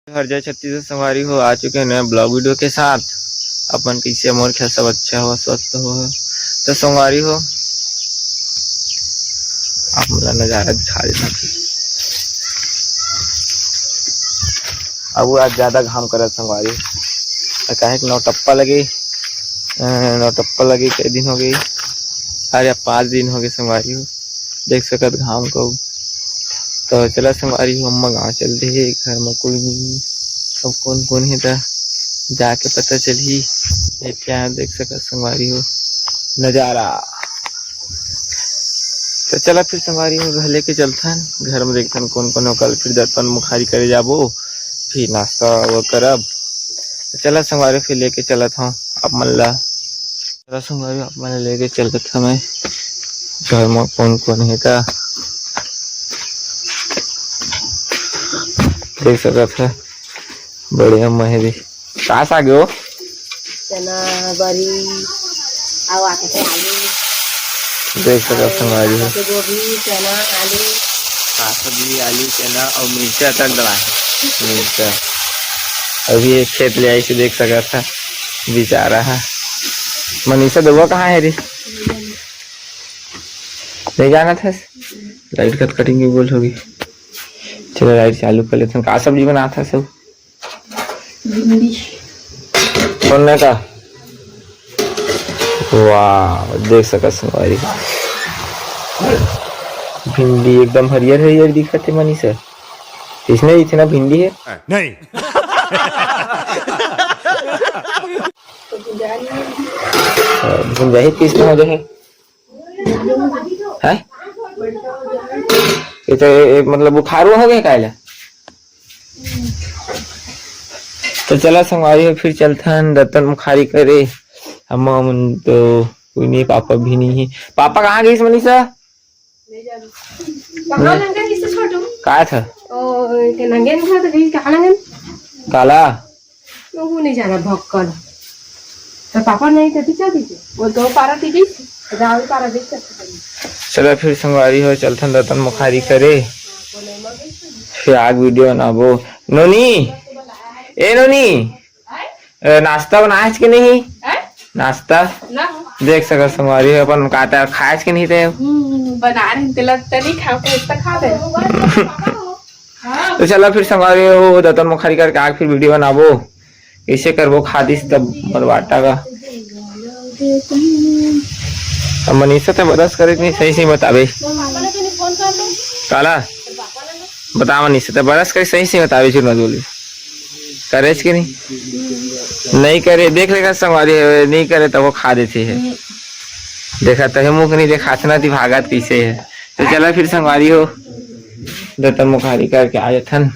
हर जय छत्तीसगढ़ संगवारी हो आ चुके हैं नए ब्लॉग वीडियो के साथ। अपन कैसे मोर ख्याल सब अच्छा हो स्वस्थ हो तो संगवारी हो आप मेरा नज़ारा दिखा देता। अब आज ज़्यादा घाम कर संगवारी कहे नौटप्पा लगे कई दिन हो गई। अरे 5 दिन हो गए संगवारी हो देख सकत घाम को। तो चला संगवारी हो अम्मा गाँव चलते है घर में कोई नहीं अब कौन कौन है तो जाके पता चली क्या देख सकत संगवारी हो नज़ारा। तो चला फिर संगवारी हो घर लेके चलता घर में देखता कौन कौन हो। कल फिर दर्पण मुखारी करे जाबो फिर नाश्ता वो करब। तो चला संगवारी फिर लेके चलत हूँ आप मन ला। चला संगवारी आप मन लेके चलत हमें घर में कौन कौन है तो देख सकत है। बढ़िया महेरी कास आ गयो चना बरी आवा के आलू देख सकत संगवारी हो गोभी चना आलू सब्जी आलू चना और मिर्चा तक डला है। मिर्चा अभी एक खेत ले आई से देख सकत था बेचारा है। मनीषा दुआ कहाँ है रे नहीं जाना था लाइट कट कटिंग बोल होगी। चलो लाइट चालू कर लेते हैं। का सब्जी बना था सब कौन का वाह देख सकत संगवारी भिंडी एकदम हरियर हरियर दिखत है मनीषा। इसमें इतना भिंडी है नहीं भुंजाही किसमें हो जाए है ये तो मतलब बुखार हो गया कायला। तो चला संगवारी फिर चलता दर्पण मुखारी करे। हम तो कोई नहीं पापा भी नहीं है। पापा कहाँ गई मनीषा कहा था काला वो नहीं जाना भक्कल तो पापा नहीं तो दिखा दीजिए वो 2 पारा दीजिए राहुल पारा देख सकते। चला फिर संगवारी हो चलता दर्पण मुखारी करे फिर आग वीडियो बनाबो। नोनी ए नोनी नाश्ता बनाए कि नहीं नाश्ता देख सकत संगवारी हो अपन काटा खाए कि नहीं थे बना रहे तेल तनी खाओ तो खा दे। तो चला फिर संगवारी हो दर्पण मुखारी करके आग फिर वीडियो बनाबो कैसे करबो खादिस तब बरवाटा का। मनीषा तो बरस करे नहीं सही सही बतावे काला बता मनीषा तो बरस करे सही सही बतावे चुना बोली करे कि नहीं करे देख लेगा संगवारी नहीं करे तो वो खा देते है। देखा तो मुख नहीं देखा ना थी भागत कैसे है। तो चला फिर संगवारी हो दर्पण मुखारी करके आ जाथन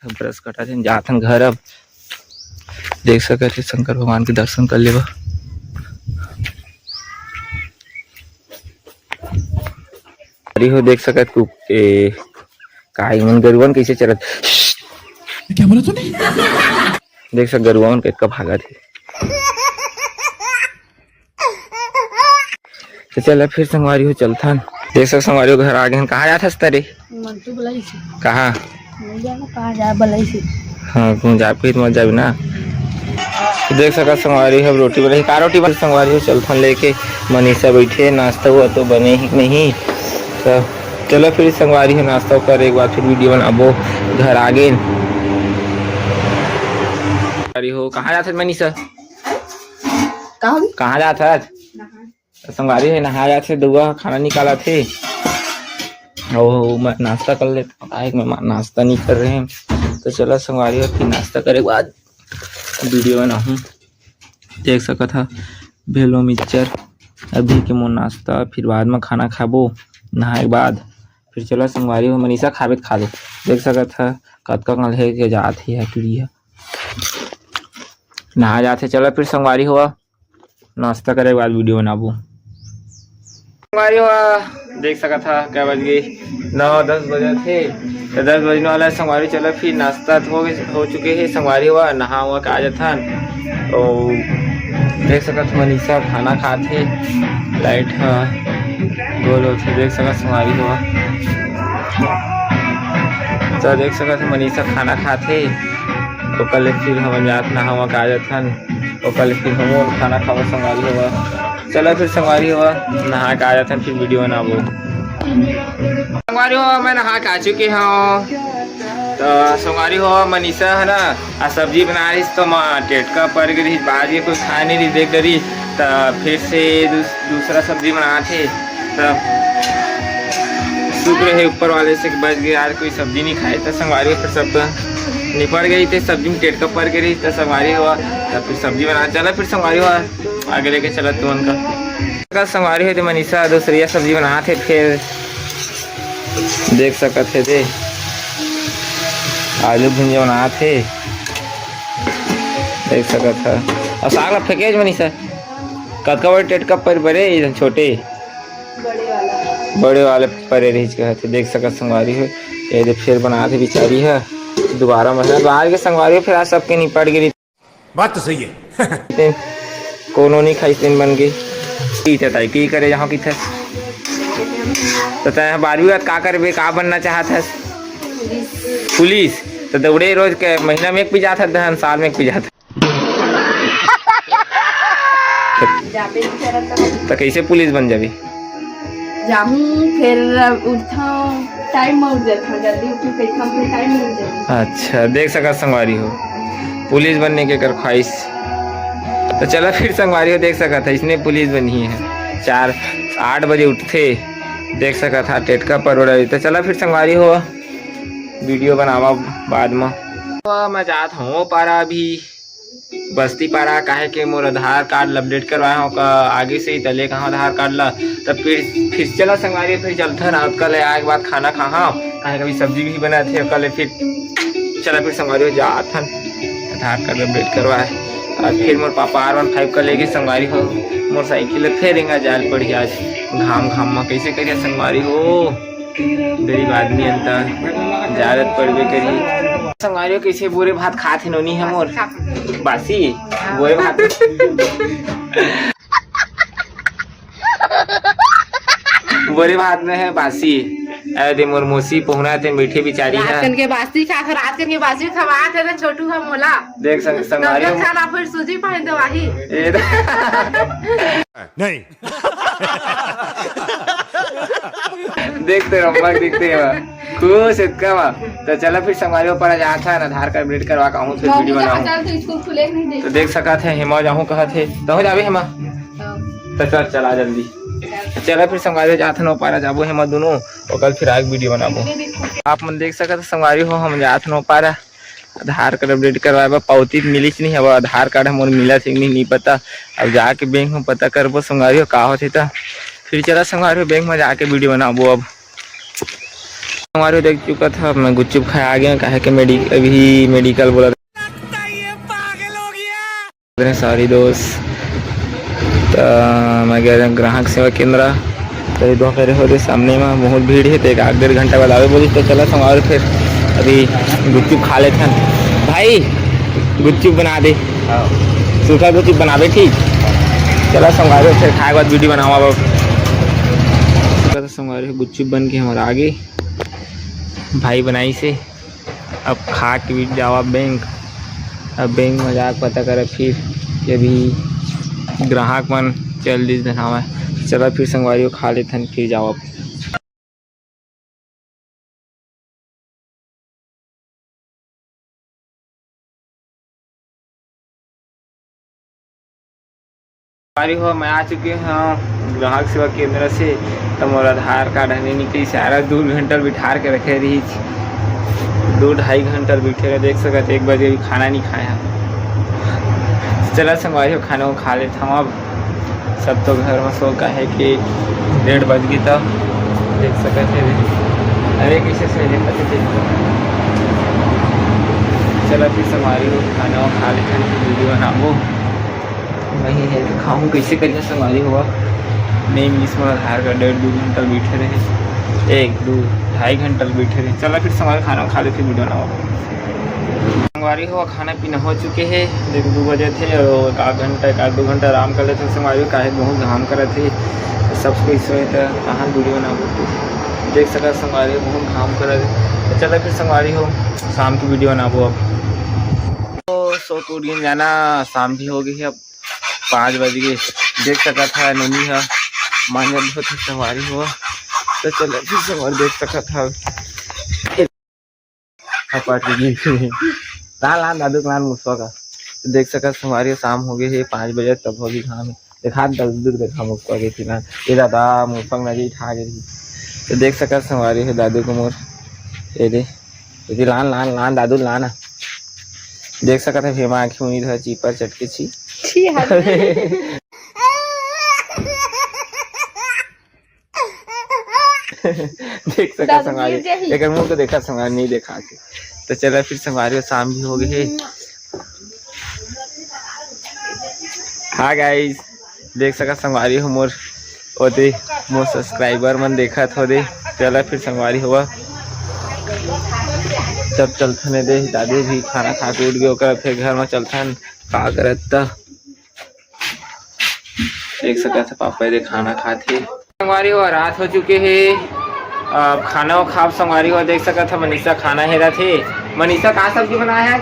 ब्रश कटा जाथन घर। अब देख सकते शंकर भगवान के दर्शन कर लेबा। हो देख सकत मन गरुवन कैसे चलत क्या बोला तूने देख सक गरुवन कितना भागा थे। तो चला फिर संगवारी हो चलता देख सक संगवारी हो घर आ गए। कहाँ जाता रे कहाँ हाँ घूम जा फिर मत जाबी ना। देख सकत संगवारी हो रोटी बनाई का रोटी बन संगवारी हो चलता लेके मनीषा बैठे नाश्ता हुआ तो बने ही नहीं। तो चलो फिर संगवारी हो नाश्ता कर एक बार फिर वीडियो बनाबो घर आ गए। हो कहाँ जाते मनीषा कहाँ जाता संगवारी है नहा जाते दुआ खाना निकाला थे और नाश्ता कर लेते मैं नाश्ता नहीं कर रहे हैं। तो चलो संगवारी हो फिर नाश्ता करे बाद वीडियो बनाऊँ। देख सका था भेलो मिक्सचर अभी के मोर नाश्ता फिर बाद में खाना खाबो नहाए के बाद फिर चलो संगवारी हो मनीषा खाबे खा दे। देख सकत था कतका कल है के जात है टुरिया नहा जाते। चलो फिर संगवारी हुआ नाश्ता करे के बाद वीडियो बनाबो। संगवारी हुआ देख सका था क्या बज गई 9-10 बजे थे तो 10 बजने वाला संगवारी। चलो फिर नाश्ता हो चुके हैं संगवारी हुआ नहा हुआ के आ जाता। और देख सकत मनीषा खाना खाते लाइट गोल होते देख सकत संगवारी हुआ। तो देख सकत मनीषा खाना खाते तो कल फिर हम जात ना हम का जात हन तो कल फिर हम खाना खावा संगवारी हुआ। चलो फिर संगवारी हुआ नहा के आ जाते हैं फिर वीडियो बनाबो। संगवारी हुआ मैं नहा के आ चुके हूँ। तो संगवारी हुआ मनीषा है ना आ सब्जी बना रही तो मैं टेटका पड़ गई बाद ये कोई खा नहीं रही देख रही तो फिर से दूसरा सब्जी बना थे तो शुक्र है ऊपर वाले से बच गए यार कोई सब्जी नहीं खाए तो संगवारी फिर सब निपट गई थी सब्जी में टेटका पड़ गई तो संगवारी हुआ तो फिर सब्जी बना चला फिर संगवारी हुआ आगे लेके चला तू उनका संगवारी हुई तो मनीषा दूसरी सब्जी बना थे फिर देख सकते थे आलू भुंजिया बना थे देख सकता था और साग ला फेंके मनीषा कतका बड़े टेटका पर बड़े छोटे बड़े वाले परे रही कहते देख सकत संगवारी है ये फिर बना थे बिचारी है दोबारा महीना बाहर के संगवारी फिर आज सबके निपट गई बात तो सही है। कोनो नहीं खाई दिन बन गई की करे जहाँ की थे तो 12वीं बाद का करबे का बनना चाहत है पुलिस तो दौड़े रोज के महीना में एक पी जाता था साल में एक पी जाता तो कैसे पुलिस बन जाबी जाहूँ फिर उठाऊँ टाइम में उठ जाता जल्दी उठूँ कैसा फिर टाइम में उठ जाता। अच्छा देख सका संगवारी हो पुलिस बनने के कर ख्वाहिश तो चला फिर संगवारी हो देख सका था इसने पुलिस बनी है 8 बजे उठते देख सका था टेटका परोड़ा तो चला फिर संगवारी हो वीडियो बनावा बाद में मैं जात हूँ पारा अभी बस्ती पारा काहे के मोर आधार कार्ड अपडेट करवाया हूँ आगे से ही तले कहाँ आधार कार्ड ला तब फिर चला संगवारी फिर चलता ना कल आए के बाद खाना खा काहे कभी सब्जी भी बना थे कल फिर चला फिर संगवारी जात हन आधार कार्ड अपडेट करवाए और फिर मोर पापा R15 का लेके संगवारी हो मोटरसाइकिल फिर इंगा जाल पड़ी आज घाम में कैसे करिए संगवारी हो गरीब आदमी अंतर जारत पड़बे करी संगवारी कैसे बोरे भात खाते नोनी है मोर बासी बोरे भात बोरे भात में है बासी अरे मोर मोसी पहुना थे मीठे बिचारी है रात के बासी खा कर रात के बासी खवा थे ना छोटू हम मोला देख संगवारी खाना फिर सूजी पहन दे वाही नहीं देखते देखते खुश इतना वा तो चलो फिर संगवारी पर जा था आधार कार्ड अपडेट करवा का हूँ फिर वीडियो बनाऊँ स्कूल खुले नहीं तो देख सका थे हेमा जाऊँ कहा थे तो जाबे हेमा तो चल चला जल्दी चला फिर संगवारी जात नो पारा जाबो हेमा दोनों और कल फिर आगे वीडियो बनाबो आप मन देख सकते संगवारी हो हम जात नो पारा आधार कार्ड अपडेट करवाए पावती मिली नहीं अब आधार कार्ड मोर मिला थे नहीं पता अब जाके बैंक में पता करबो संगवारी का होते तो फिर चला संगवारी बैंक में जाके वीडियो बनाबो अब संगवारी देख चुका था मैं गुपचुप खाया आ गया काहे के अभी मेडिकल बोला सारी दोस्त तो मैं गया ग्राहक सेवा केंद्र तो दोपहर हो रहे सामने में बहुत भीड़ है तो 1-1.5 घंटा बाद आवे बोली तो चला संगवारी फिर अभी गुपचुप खा लेते हैं भाई गुपचुप बना दे सूखा गुपचुप बना दे ठीक चला संगवारी फिर खाए के बाद वीडियो बनावा संगवारी गुपचुप बन के हमारा आगे भाई बनाई से अब खा के भी जावा बैंक अब बैंक में जाकर पता करे फिर ये भी ग्राहक मन चल दी धनावा चला फिर संगवारी खा लेते हैं फिर जाओ हो मैं आ चुके हैं ग्राहक सेवा केंद्र से तो मोर आधार कार्ड हमें निकली सारा 2 घंटा बिठा के रखे रही 2-2.5 घंटा बैठे रहे देख सकते 1 बजे भी खाना नहीं खाया चला संगवारी खाना खा लेता हूँ अब सब तो घर में सो का है कि 1:30 बज गई तब देख सकते अरे कैसे से देखते चला फिर संगवारी खाना खा लेते वीडियो बनाबो वही है तो खाऊँ कैसे करिए संगवारी हुआ नहीं मिस में आधार कार्ड 1-2 घंटा बैठे रहे 1-2-2.5 घंटा बैठे रहे चला फिर संगवारी खाना खा लेते वीडियो बनाओ संगवारी हुआ खाना पीना हो चुके हैं 2 बजे थे और 1-2 घंटा आराम कर लेते संगवारी काहे बहुत घाम करे थे सब कोई सोए तो कहाँ वीडियो बनाबो देख सका संगवारी बहुत घाम करे तो चला फिर संगवारी हो शाम की वीडियो बनाबो अब सो को उठ जाना, शाम भी हो गई है, अब 5 बज गए। देख सका था नोनी है मांझा बहुत संवारी हुआ, तो चलो फिर संवार देख सका था लान दादू लान मुसवा का। तो देख सका संवारी शाम हो गई है, 5 बजे तब होगी घाम देखा दूर देखा मुसवा गई थी ना, ये दादा मुसंग नजी ठा गई। तो देख सका संवारी है दादू को मोर ये दे लान लान लान दादू लाना। देख सका था हेमा आँखें उम्मीद है चीपर चटके छी देख सका संगवारी एक मुंह को देखा संगवारी नहीं देखा के। तो चला फिर संगवारी शाम भी हो गई है। हाँ गाइस देख सका संगवारी हो मोर ओदे मोर सब्सक्राइबर मन देखा थो दे। चला फिर संगवारी हुआ तब चलथन दे दादी भी खाना खा के उठ गए ओकर फिर घर में चलथन का करत त देख सका था पापा दे खाना खाते। संगवारी हो रात हो चुके है, अब खाना खाब संगवारी हो। देख सका था मनीषा खाना हेरा थे। मनीषा कहाँ सब्जी बनाया है,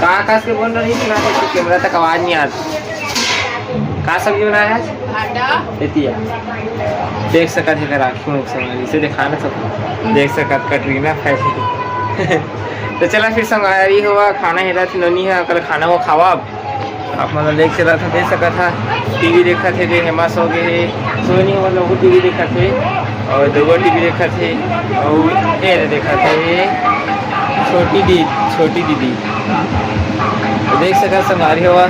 कहाँ से बोल रही थी ना, कैमरा तक आवाज नहीं आती। कहाँ सब्जी बनाया है देख सका थे राखी में संगवारी से दिखाना सब देख सका कटरीना फैशन। तो चला फिर संगवारी हुआ खाना हेरा थी नोनी है कल खाना वो खावा आप मतलब देख चला था। देख सका था टीवी देखा थे दे हेमा सो गए सोनी मतलब वो टीवी देखा थे और दो टीवी देखा थे और ये देखा थे छोटी दीदी। तो देख सका संगवारी हुआ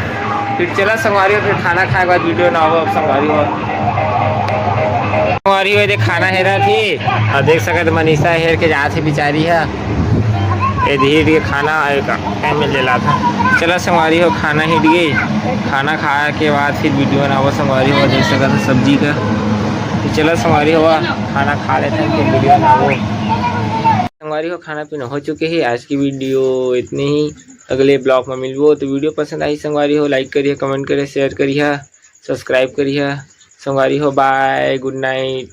फिर चला संगवारी हो फिर खाना खाए के बाद वीडियो ना हो। अब संगवारी हुआ संगवारी हो दे खाना हेरा थी और देख सका तो मनीषा हेर के जहाँ थे बेचारी है ये धीरे खाना टाइम में ले ला था। चला संगवारी हो खाना हिट गई, खाना खाए के बाद फिर वीडियो बनाओ संगवारी हो। देख सका था सब्जी का। तो चला संगवारी हुआ खाना खा लेते हैं फिर वीडियो बनाओ। संगवारी हो खाना पीना हो चुके हैं। आज की वीडियो इतने ही, अगले ब्लॉग में मिलबो। तो वीडियो पसंद आई संगवारी हो लाइक करिए, कमेंट करिए, शेयर करिए, सब्सक्राइब करिए संगवारी हो। Bye, good night.